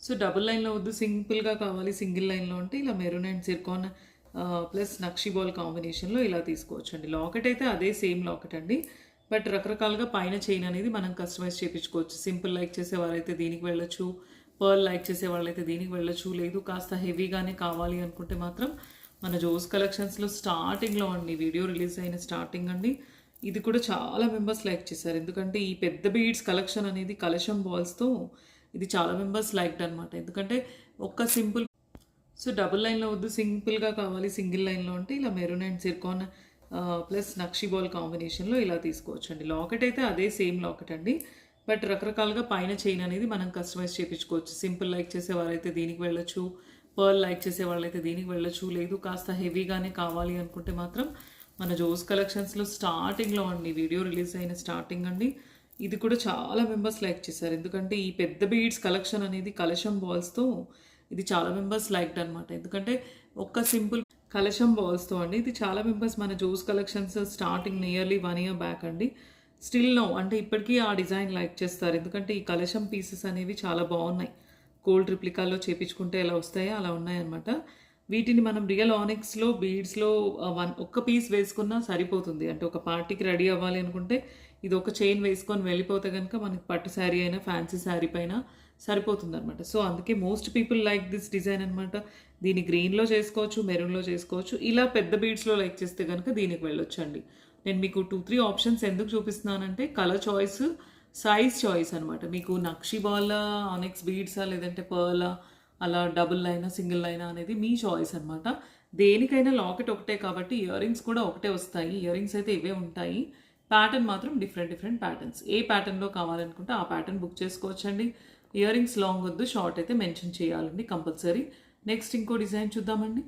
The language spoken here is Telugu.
సో డబుల్ లైన్‌లో వద్దు సింపుల్‌గా కావాలి సింగిల్ లైన్‌లో అంటే ఇలా మెరూన్ అండ్ సిర్కాన్ ప్లస్ నక్షి బాల్ కాంబినేషన్‌లో ఇలా తీసుకోవచ్చండి. లాకెట్ అయితే అదే సేమ్ లాకెట్ అండి. బట్ రకరకాలుగా పైన చైన్ అనేది మనం కస్టమైజ్ చేపించుకోవచ్చు. సింపుల్ లైక్ చేసేవారైతే దీనికి వెళ్ళొచ్చు. పర్ల్ లైక్ చేసేవాళ్ళైతే దీనికి వెళ్ళొచ్చు. లేదు కాస్త హెవీగానే కావాలి అనుకుంటే మాత్రం మన జోస్ కలెక్షన్స్‌లో స్టార్టింగ్‌లో అండి వీడియో రిలీజ్ అయిన స్టార్టింగ్ అండి. ఇది కూడా చాలా మెంబర్స్ లైక్ చేశారు. ఎందుకంటే ఈ పెద్ద బీడ్స్ కలెక్షన్ అనేది కలశం బాల్స్‌తో ఇది చాలా మెంబర్స్ లైక్డ్ అనమాట. ఎందుకంటే ఒక్క సింపుల్ సో డబుల్ లైన్‌లో వద్దు సింపుల్‌గా కావాలి సింగిల్ లైన్‌లో అంటే ఇలా మెరూన్ అండ్ సిర్కాన్ ప్లస్ నక్షి బాల్ కాంబినేషన్‌లో ఇలా తీసుకోవచ్చండి. లాకెట్ అయితే అదే సేమ్ లాకెట్ అండి. బట్ రకరకాలుగా పైన చైన్ అనేది మనం కస్టమైజ్ చేపించుకోవచ్చు. సింపుల్ లైక్ చేసేవారైతే దీనికి వెళ్ళొచ్చు. పర్ల్ లైక్ చేసేవాళ్ళైతే దీనికి వెళ్ళొచ్చు. లేదు కాస్త హెవీగానే కావాలి అనుకుంటే మాత్రం మన జోస్ కలెక్షన్స్‌లో స్టార్టింగ్‌లో అండి వీడియో రిలీజ్ అయిన స్టార్టింగ్ అండి. ఇది కూడా చాలా మెంబర్స్ లైక్ చేశారు. ఎందుకంటే ఈ పెద్ద బీడ్స్ కలెక్షన్ అనేది కలశం బాల్స్‌తో ఇది చాలా మెంబర్స్ లైక్డ్ అనమాట. ఎందుకంటే ఒక్క సింపుల్ కలశం బాల్స్‌తో అండి. ఇది చాలా మెంబర్స్ మన జోస్ collections starting nearly 1 year back అండి. స్టిల్ నౌ అంటే ఇప్పటికీ ఆ డిజైన్ లైక్ చేస్తారు. ఎందుకంటే ఈ కలశం పీసెస్ అనేవి చాలా బాగున్నాయి. గోల్డ్ రిప్లికాలో చేపించుకుంటే ఎలా వస్తాయో అలా ఉన్నాయన్నమాట. వీటిని మనం రియల్ ఆనిక్స్‌లో బీడ్స్‌లో ఒక్క పీస్ వేసుకున్నా సరిపోతుంది. అంటే ఒక పార్టీకి రెడీ అవ్వాలి అనుకుంటే ఇది ఒక చైన్ వేసుకొని వెళ్ళిపోతే గనుక మనకి పట్టు శారీ అయినా ఫ్యాన్సీ శారీ పైన సరిపోతుందనమాట. సో అందుకే most people like this design అనమాట. దీన్ని గ్రీన్‌లో చేసుకోవచ్చు, మెరూన్‌లో చేసుకోవచ్చు. ఇలా పెద్ద బీడ్స్‌లో లైక్ చేస్తే గనుక దీనికి వెళ్ళొచ్చండి. నేను మీకు 2, 3 ఆప్షన్స్ ఎందుకు చూపిస్తున్నానంటే కలర్ చాయిస్, సైజ్ చాయిస్ అనమాట. మీకు నక్షి బాలా, ఆనిక్స్ బీడ్సా లేదంటే పర్లా అలా డబుల్ లైనా, సింగిల్ లైనా అనేది మీ చాయిస్ అనమాట. దేనికైనా లాకెట్ ఒకటే కాబట్టి ఇయర్ రింగ్స్ కూడా ఒకటే వస్తాయి. ఇయర్ రింగ్స్ అయితే ఇవే ఉంటాయి. ప్యాటర్న్ మాత్రం డిఫరెంట్ డిఫరెంట్ ప్యాటర్న్స్. ఏ ప్యాటర్న్‌లో కావాలనుకుంటే ఆ ప్యాటర్న్ బుక్ చేసుకోవచ్చండి. ఇయర్ రింగ్స్ లాంగ్ వద్దు, షార్ట్ అయితే మెన్షన్ చేయాలండి కంపల్సరీ. నెక్స్ట్ ఇంకో డిజైన్ చూద్దామండి.